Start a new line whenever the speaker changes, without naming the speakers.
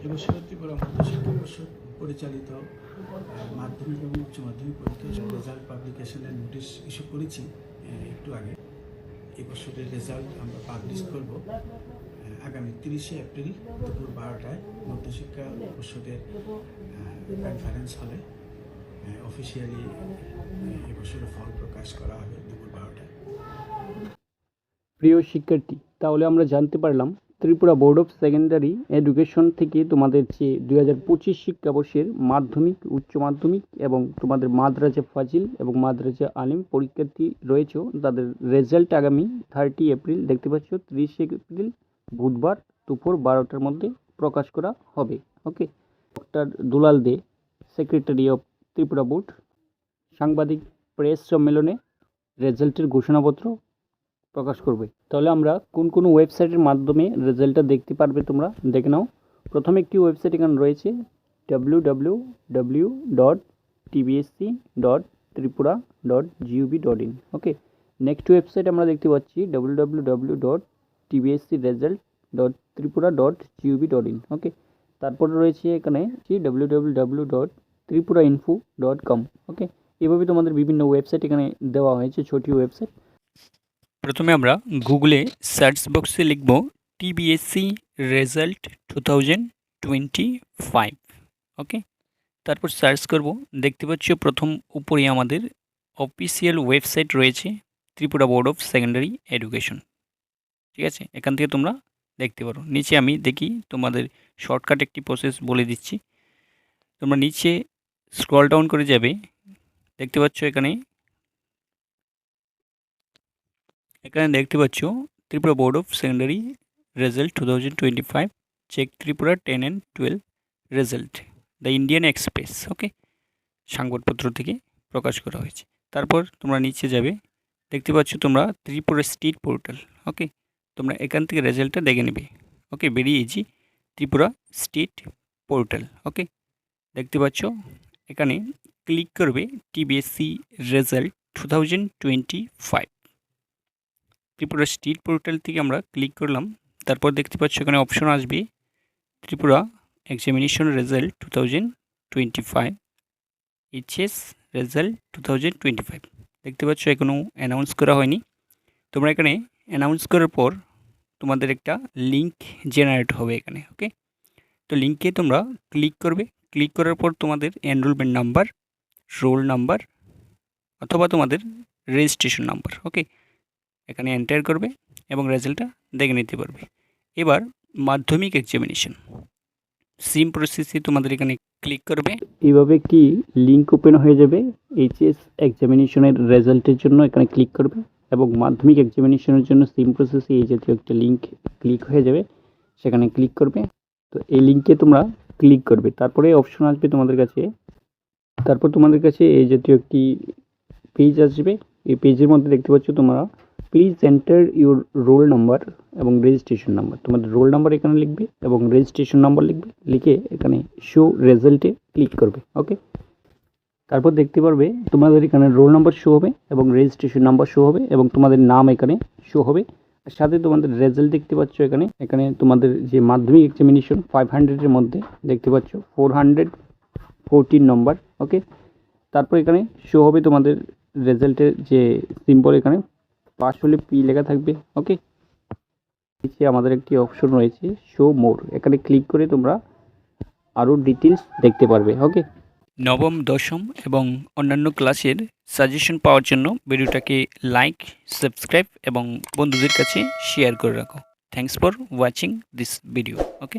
এবছর ত্রিপুরা মধ্যশিক্ষা পর্ষদ পরিচালিত মাধ্যমিক এবং উচ্চ মাধ্যমিক পরীক্ষার রেজাল্ট পাবলিকেশনের নোটিশ ইস্যু করেছি একটু আগে। এবছরের রেজাল্ট আমরা পাবলিশ করব আগামী 30শে এপ্রিল দুপুর 12টায় মধ্যশিক্ষা পর্ষদের কনফারেন্স হলে অফিসিয়ালি এবছরের ফল প্রকাশ করা হবে দুপুর 12টায়।
প্রিয় শিক্ষার্থী, তাহলে আমরা জানতে পারলাম Tripura board of secondary education থেকে তোমাদের যে 2025 শিক্ষাবর্ষের মাধ্যমিক, উচ্চ মাধ্যমিক এবং তোমাদের মাদ্রাজা ফাজিল এবং মাদ্রাজা আলিম পরীক্ষার্থী রয়েছে, তাদের রেজাল্ট আগামী 30 এপ্রিল, দেখতে পাচ্ছ 30 এপ্রিল বুধবার দুপুর 12টার মধ্যে প্রকাশ করা হবে। Okay, doctor Dulal De, secretary of Tripura board, সাংবাদিক প্রেস সম্মেলনে রেজাল্টের ঘোষণাপত্র প্রকাশ করবে। তাহলে আমরা কোন কোন ওয়েবসাইটের মাধ্যমে রেজাল্টটা দেখতে পারবে তোমরা দেখে নাও। প্রথমে একটি ওয়েবসাইট এখানে রয়েছে www.tbsc.tripura.gov.in। ওকে, নেক্সট ওয়েবসাইট আমরা দেখতে পাচ্ছি www.tbscresult.tripura.gov.in। ওকে, তারপরে রয়েছে এখানে www.tripurainfo.com। ওকে, এভাবে তোমাদের বিভিন্ন ওয়েবসাইট এখানে দেওয়া হয়েছে, ছোটি ওয়েবসাইট।
প্রথমে আমরা গুগলে সার্চ বক্সে লিখব টিবিএসসি রেজাল্ট 2025। ওকে, তারপর সার্চ করব। দেখতে পাচ্ছ প্রথম উপরে আমাদের অফিসিয়াল ওয়েবসাইট রয়েছে Tripura board of secondary education. ঠিক আছে, এখান থেকে তোমরা দেখতে পারো। নিচে আমি দেখি তোমাদের শর্টকাট একটি প্রসেস বলে দিচ্ছি। তোমরা নিচে স্ক্রল ডাউন করে যাবে, দেখতে পাচ্ছ এখানে দেখতে পাচ্ছ Tripura board of secondary result 2025, check Tripura 10 and 12 result, the Indian Express. Okay, সংবাদপত্র থেকে প্রকাশ করা হয়েছে। তারপর তোমরা নিচে যাবে, দেখতে পাচ্ছ তোমরা ত্রিপুরা স্টেট পোর্টাল। ওকে, তোমরা এখান থেকে রেজাল্টটা দেখে নেবে। ওকে, বেরিয়েছি ত্রিপুরা স্টেট পোর্টাল। ওকে, দেখতে পাচ্ছ এখানে ক্লিক করবে TBSC result 2025। Tripura state portal থেকে আমরা ক্লিক করলাম। তারপর দেখতে পাচ্ছ এখানে অপশন আসবে Tripura examination result 2025, HS result 2025। দেখতে পাচ্ছ এখনও অ্যানাউন্স করা হয়নি। তোমরা এখানে অ্যানাউন্স করার পর তোমাদের একটা লিঙ্ক জেনারেট হবে এখানে। ওকে, তো লিঙ্কে তোমরা ক্লিক করবে। ক্লিক করার পর তোমাদের এনরোলমেন্ট নাম্বার, রোল নাম্বার অথবা তোমাদের রেজিস্ট্রেশন নাম্বার ওকে এখানে এন্টার করবে এবং রেজাল্টটা দেখে নিতে পারবে। এবার মাধ্যমিক এক্সামিনেশন সেম প্রসেসে তোমাদের এখানে ক্লিক করবে।
এইভাবে একটি লিঙ্ক ওপেন হয়ে যাবে এইচএস এক্সামিনেশনের রেজাল্টের জন্য, এখানে ক্লিক করবে এবং মাধ্যমিক এক্সামিনেশনের জন্য সেম প্রসেসে এই জাতীয় একটা লিঙ্ক ক্লিক হয়ে যাবে, সেখানে ক্লিক করবে। তো এই লিঙ্কে তোমরা ক্লিক করবে, তারপরে অপশন আসবে তোমাদের কাছে, তারপর তোমাদের কাছে এই জাতীয় একটি পেজ আসবে। এই পেজের মধ্যে দেখতে পাচ্ছ তোমরা please enter your roll number এবং রেজিস্ট্রেশন নাম্বার। তোমাদের রোল নাম্বার এখানে লিখবে এবং রেজিস্ট্রেশন নাম্বার লিখবে, লিখে এখানে শো রেজাল্টে ক্লিক করবে। ওকে, তারপর দেখতে পারবে তোমাদের এখানে রোল নাম্বার শো হবে এবং রেজিস্ট্রেশন নাম্বার শো হবে এবং তোমাদের নাম এখানে শো হবে। আর সাথে তোমাদের রেজাল্ট দেখতে পাচ্ছ এখানে তোমাদের যে মাধ্যমিক এক্সামিনেশন 500-এর মধ্যে দেখতে পাচ্ছ 414 নম্বর। ওকে, তারপর এখানে শো হবে তোমাদের রেজাল্টের যে সিম্বল, এখানে পাস হলে পি লেখা থাকবে। ওকে, নিচে আমাদের একটি অপশন রয়েছে শো মোর, এখানে ক্লিক করে তোমরা আরও ডিটেলস দেখতে পারবে। ওকে,
নবম, দশম এবং অন্যান্য ক্লাসের সাজেশন পাওয়ার জন্য ভিডিওটাকে লাইক, সাবস্ক্রাইব এবং বন্ধুদের কাছে শেয়ার করে রাখো। Thanks for watching this video. Okay.